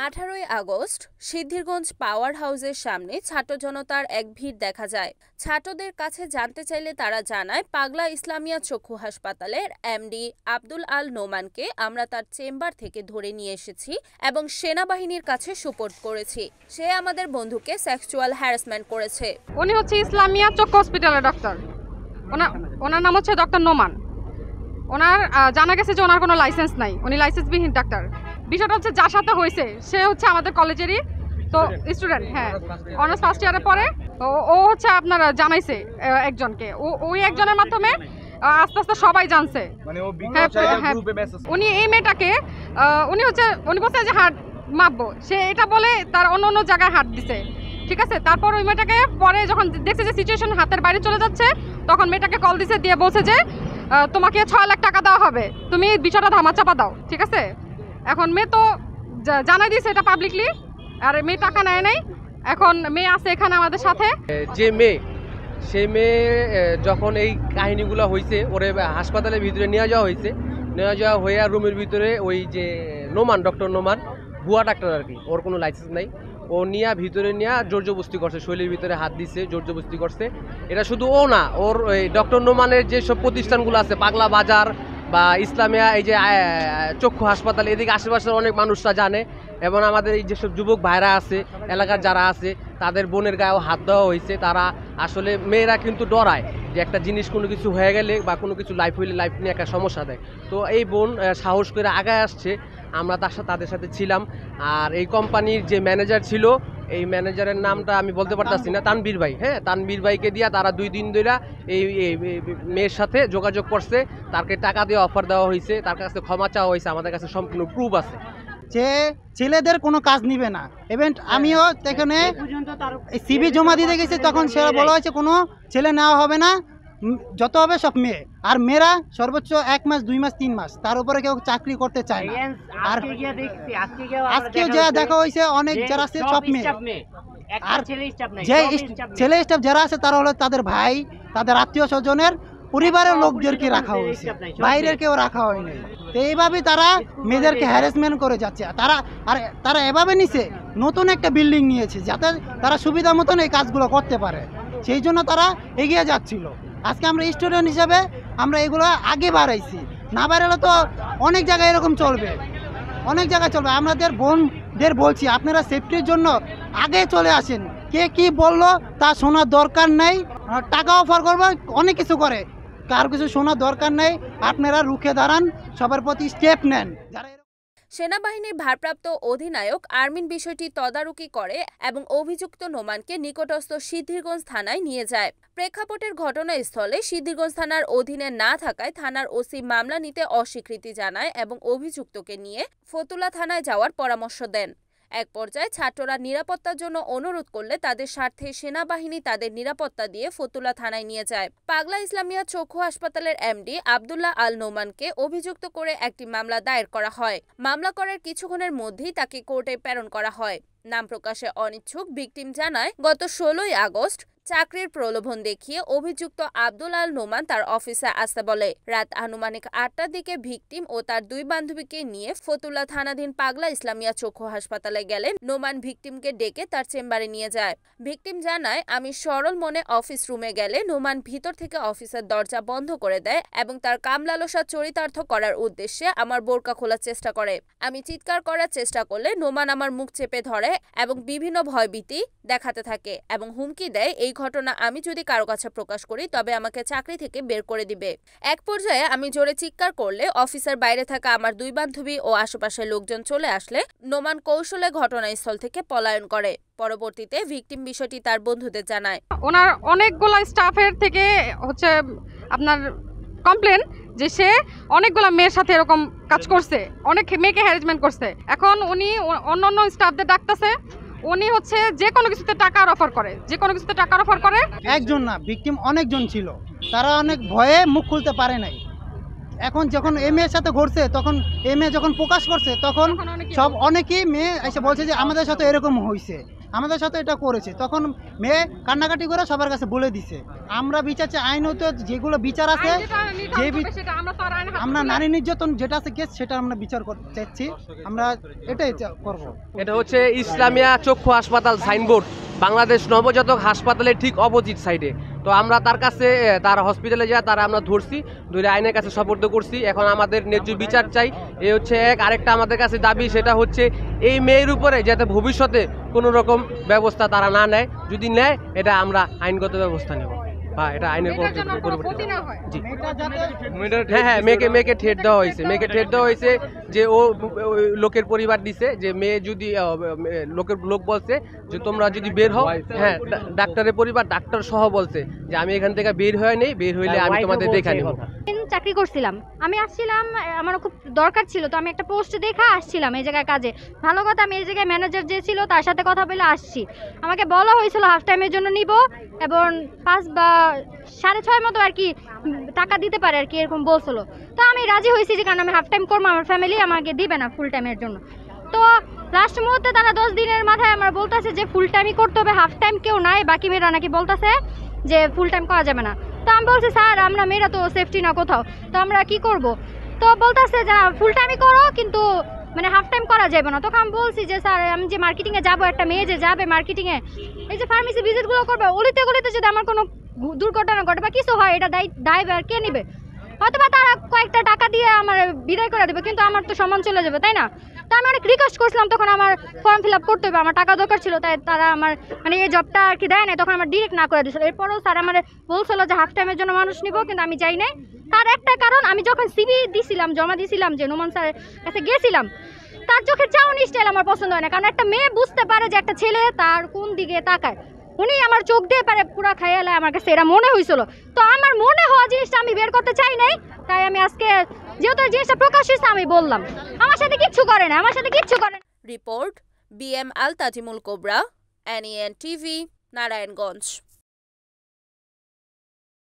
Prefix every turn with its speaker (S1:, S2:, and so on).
S1: 18 August Siddhirganj পাওয়ার হাউসের সামনে ছাত্র জনতার এক ভিড় দেখা যায়। ছাত্রদের কাছে জানতে চাইলে তারা জানায়, পাগলা ইসলামিয়া চক্ষু হাসপাতালের এমডি আব্দুল আল নোমানকে আমরা তার চেম্বার থেকে ধরে নিয়ে এসেছি এবং সেনাবাহিনীর কাছে সুপোর্ট করেছি। সে আমাদের বন্ধুকে সেক্সুয়াল হ্যারাসমেন্ট করেছে।
S2: উনি হচ্ছে ইসলামিয়া চক্ষু হসপিটালের ডাক্তার। ওনার নাম হচ্ছে ডক্টর নোমান। ওনার জানা গেছে যে ওনার কোনো লাইসেন্স নাই, উনি লাইসেন্সবিহীন ডাক্তার। বিষয়টা হচ্ছে যার সাথে হয়েছে সে হচ্ছে আমাদের কলেজেরই তো স্টুডেন্ট, হ্যাঁ, অনার্স ফার্স্ট ইয়ারে পড়ে। ও হচ্ছে আপনারা জানাইছে একজনকে, ওই একজনের মাধ্যমে আস্তে আস্তে সবাই জানছে। উনি এই মেয়েটাকে উনি বলছে যে হাত মাপবো, সে এটা বলে তার অন্য জায়গায় হাত দিছে, ঠিক আছে। তারপর ওই মেয়েটাকে পরে যখন দেখছে যে সিচুয়েশন হাতের বাইরে চলে যাচ্ছে, তখন মেয়েটাকে কল দিছে, দিয়ে বলছে যে তোমাকে 6 লাখ টাকা দেওয়া হবে, তুমি বিষয়টা ধামাচাপা দাও, ঠিক আছে। এখন মেয়ে তো জানাই দিয়েছে এটা পাবলিকলি, আর মেয়ে টাকা নেয় নাই। এখন মেয়ে আছে এখানে আমাদের সাথে।
S3: যে মেয়ে, সেই মেয়ে যখন এই কাহিনীগুলো হয়েছে, ওরে হাসপাতালের ভিতরে নিয়ে যাওয়া হয়ে আর রুমের ভিতরে ওই যে নোমান, ডক্টর নোমান, ভুয়া ডাক্তার আর কি, ওর কোনো লাইসেন্স নাই, ও ভিতরে নিয়ে জোরজবস্তি করছে, শরীরের ভিতরে হাত দিচ্ছে, জোরজবস্তি করছে। এটা শুধু ও না, ওর ওই ডক্টর নোমানের যেসব প্রতিষ্ঠানগুলো আছে, পাগলা বাজার বা ইসলামিয়া এই যে চক্ষু হাসপাতাল, এদিকে আশেপাশের অনেক মানুষরা জানে, এবং আমাদের এই যেসব যুবক ভাইরা আছে, এলাকার যারা আছে, তাদের বোনের গায়েও হাত দেওয়া হয়েছে। তারা আসলে, মেয়েরা কিন্তু ডরায় যে একটা জিনিস কোনো কিছু হয়ে গেলে বা কোনো কিছু লাইফ হইলে লাইফ নিয়ে একটা সমস্যা দেয়। তো এই বোন সাহস করে আগায় আসছে, আমরা তাদের সাথে ছিলাম। আর এই কোম্পানির যে ম্যানেজার ছিল, এই ম্যানেজারের নামটা আমি বলতে পারতাছি না, তানবীর ভাই, হ্যাঁ, তানবীর ভাইকে দিয়া তারা 2 দিন ধরে এই মেয়ের সাথে যোগাযোগ করছে, তাকে টাকা দিয়ে অফার দেওয়া হয়েছে, তার কাছে ক্ষমা চাওয়া হয়েছে, আমাদের কাছে সম্পূর্ণ প্রুফ আছে
S4: যে ছেলেদের কোনো কাজ নিবে না। ইভেন আমিও এখানে সিভি জমা দিতে গেছি, তখন সেটা বলা হয়েছে কোনো ছেলে নেওয়া হবে না, যত হবে সব মেয়ে। আর মেয়েরা সর্বোচ্চ 1 মাস 2 মাস 3 মাস, তার উপরে কেউ চাকরি করতে চায় না। আর আজকেও যা দেখা হয়েছে, অনেক যারা আছে সব মেয়ে। আর যে ছেলে স্টাফ যারা আছে তারা হলো তাদের ভাই, তাদের আত্মীয় স্বজনের পরিবারের লোকদেরকে রাখা হয়েছে, বাইরের কেউ রাখা হয়নি। তো এইভাবে তারা মেয়েদেরকে হ্যারাসমেন্ট করে যাচ্ছে। তারা এভাবে নিছে, নতুন একটা বিল্ডিং নিয়েছে যাতে তারা সুবিধা মতন এই কাজগুলো করতে পারে, সেই জন্য তারা এগিয়ে যাচ্ছিল। আজকে আমরা স্টুডেন্ট হিসাবে আমরা এগুলো আগে বাড়াইছি, না বাড়ালে তো অনেক জায়গায় এরকম চলবে, অনেক জায়গায় চলবে। আমাদের বোনদের বলছি, আপনারা সেফটির জন্য আগে চলে আসেন। কে কি বললো তা শোনার দরকার নেই, টাকা অফার করবো, অনেক কিছু করে, কার কিছু শোনার দরকার নেই। আপনারা রুখে দাঁড়ান, সবার প্রতি স্টেপ নেন।
S1: সেনাবাহিনীর ভারপ্রাপ্ত অধিনায়ক আরমিন বিষয়টি তদারকি করে এবং অভিযুক্ত নোমানকে নিকটস্থ সিদ্ধিরগঞ্জ থানায় নিয়ে যায়। প্রেক্ষাপটের ঘটনাস্থলে সিদ্ধিরগঞ্জ থানার অধীনে না থাকায় থানার ওসি মামলা নিতে অস্বীকৃতি জানায় এবং অভিযুক্তকে নিয়ে ফতুল্লা থানায় যাওয়ার পরামর্শ দেন। এক পর্যায়ে ছাত্ররা নিরাপত্তার জন্য অনুরোধ করলে তাদের স্বার্থে সেনাবাহিনী তাদের নিরাপত্তা দিয়ে ফতুল্লা থানায় নিয়ে যায়। পাগলা ইসলামিয়া চক্ষু হাসপাতালের এমডি আব্দুল্লাহ আল নোমানকে অভিযুক্ত করে একটি মামলা দায়ের করা হয়। মামলা করার কিছুক্ষণের মধ্যেই তাকে কোর্টে প্রেরণ করা হয়। নাম প্রকাশে অনিচ্ছুক ভিকটিম জানায়, গত 16 আগস্ট চাকরির প্রলোভন দেখিয়ে অভিযুক্ত আব্দুল আল নোমান তার অফিসে আসতে বলে। রাত আনুমানিক 8টার দিকে ভিকটিম ও তার 2 বান্ধবীকে নিয়ে ফতুল্লা থানাধীন পাগলা ইসলামিয়া চক্ষু হাসপাতালে গেলে নোমান ভিকটিমকে ডেকে তার চেম্বারে নিয়ে যায়। ভিকটিম জানায়, আমি সরল মনে অফিস রুমে গেলে নোমান ভিতর থেকে অফিসের দরজা বন্ধ করে দেয় এবং তার কামলালসা চরিতার্থ করার উদ্দেশ্যে আমার বোরকা খোলার চেষ্টা করে। আমি চিৎকার করার চেষ্টা করলে নোমান আমার মুখ চেপে ধরে এবং বিভিন্ন ভয়ভীতি দেখাতে থাকে এবং হুমকি দেয়, এই ঘটনা আমি যদি কারো কাছে প্রকাশ করি তবে আমাকে চাকরি থেকে বের করে দিবে। এক পর্যায়ে আমি জোরে চিৎকার করলে অফিসের বাইরে থাকা আমার 2 বান্ধবী ও আশেপাশের লোকজন চলে আসলে নোমান কৌশলে ঘটনাস্থল থেকে পলায়ন করে। পরবর্তীতে ভিকটিম বিষয়টি তার বন্ধুদের জানায়।
S2: ওনার অনেকগুলো স্টাফের থেকে হচ্ছে আপনার কমপ্লেন যে সে অনেকগুলো মেয়ের সাথে এরকম কাজ করছে, অনেক মেয়েকে হ্যারাসমেন্ট করছে। এখন উনি অন্যান্য স্টাফদের ডাকতেছে, উনি হচ্ছে যে কোনো কিছুতে টাকার অফার করে,
S4: একজন না, ভিকটিম অনেকজন ছিল, তারা অনেক ভয়ে মুখ খুলতে পারে নাই। এখন যখন এই মেয়ের সাথে ঘটছে, তখন এই মেয়ে যখন প্রকাশ করছে, তখন অনেকেই মেয়ে এসে বলছে যে আমাদের সাথে এরকম হয়েছে। আমাদের সাথে এটা করেছে, তখন মেয়ে কান্নাকাটি করে সবার কাছে বলে দিছে। আমরা বিচার চাই, আইনত যেগুলো বিচার আছে, যে আমরা নারী নির্যাতন যেটা আছে কেস, সেটা আমরা বিচার করতে চাচ্ছি, আমরা এটাই করব।
S3: এটা হচ্ছে ইসলামিয়া চক্ষু হাসপাতাল সাইনবোর্ড, বাংলাদেশ নবজাতক হাসপাতালের ঠিক অপোজিট সাইডে। তো আমরা তার কাছে, তার হসপিটালে যা তারা আমরা ধরছি, ধরে আইনের কাছে সোপর্দ করছি। এখন আমাদের ন্যায্য বিচার চাই, এই হচ্ছে এক। আরেকটা আমাদের কাছে দাবি, সেটা হচ্ছে এই মেয়ের উপরে যাতে ভবিষ্যতে কোনো রকম ব্যবস্থা তারা না নেয়, যদি নেয় এটা আমরা আইনগত ব্যবস্থা নেব, বা এটা আইনের পরিবর্তে। জি হ্যাঁ, মেয়েকে ঠেট দেওয়া হয়েছে, মেয়েকে ঠেট দেওয়া হয়েছে যে ও লোকের পরিবার দিছে, যে মেয়ে যদি লোক বলছে যে তোমরা যদি বের হও, হ্যাঁ ডাক্তারের পরিবার, ডাক্তার সহ বলছে যে আমি এখান থেকে বের হয়ে নেই, বের হইলে আমি তোমাদের দেখা নেব।
S5: চাকরি করছিলাম, আমি আসছিলাম, আমার খুব দরকার ছিল, তো আমি একটা পোস্ট দেখা আসছিলাম এই জায়গায় কাজে। ভালো কথা, আমি এই জায়গায় ম্যানেজার যে ছিল তার সাথে কথা বলে আসছি। আমাকে বলা হয়েছিল হাফ টাইমের জন্য নিব, এবং 5 বা 6.5 মতো আর কি টাকা দিতে পারে আর কি, এরকম বলছিল। তো আমি রাজি হয়েছি, যে কারণ আমি হাফ টাইম করবো, আমার ফ্যামিলি আমাকে দিবে না ফুল টাইমের জন্য। তো লাস্ট মুহূর্তে তারা 10 দিনের মাথায় আমার বলতেছে যে ফুল টাইমই করতে হবে, হাফ টাইম কেউ নাই। বাকি মেয়েরা নাকি বলতেছে যে ফুল টাইম করা যাবে না। তো আমি বলছি স্যার আমরা মেয়েরা তো সেফটি না কোথাও, তো আমরা কি করব? তো বলতেছে যে ফুল টাইমই করো, কিন্তু মানে হাফ টাইম করা যাবে না। তখন আমি বলছি যে স্যার আমি যে মার্কেটিংয়ে যাবো, একটা মেয়ে যে যাবে মার্কেটিংয়ে, এই যে ফার্মেসি ভিজিটগুলো করবে, অলিতে গলিতে যদি আমার কোনো দুর্ঘটনা ঘটে বা কিছু হয়, এটা দায়ভার কে নেবে? হয়তো বা তারা কয়েকটা টাকা দিয়ে আমার বিদায় করে দেবে, কিন্তু আমার তো সম্মান চলে যাবে, তাই না? তো আমি অনেক রিকোয়েস্ট করছিলাম, তখন আমার ফর্ম ফিল আপ করতে হবে, আমার টাকা দরকার ছিল, তাই তারা আমার মানে এই জবটা আর কি দেয় না, তখন আমার ডিরেক্ট না করে দিয়েছিল। এরপরও স্যার আমার বলছিল যে হাফ টাইমের জন্য মানুষ নিব, কিন্তু আমি যাই নাই। তার একটা কারণ, আমি যখন সিভি দিছিলাম, জমা দিছিলাম, যে নোমান স্যারের কাছে গিয়েছিলাম, তার চোখের চাউনি স্টাইল আমার পছন্দ হয় না। কারণ একটা মেয়ে বুঝতে পারে যে একটা ছেলে তার কোন দিকে তাকায়, উনি আমার চোখ দিয়ে পারে পুরা খাইয়ালে, আমার কাছে এটা মনে হয়েছিল। তো আমার মনে হওয়া জিনিসটা আমি বের করতে চাই নাই, তাই আমি আজকে যেহেতু জিনিসটা প্রকাশ হয়েছে আমি বললাম। আমার সাথে কিচ্ছু করে না, আমার সাথে কিচ্ছু করে না।
S1: রিপোর্ট BM আল তাজিমুল কোবরা, NEN TV, নারায়ণগঞ্জ।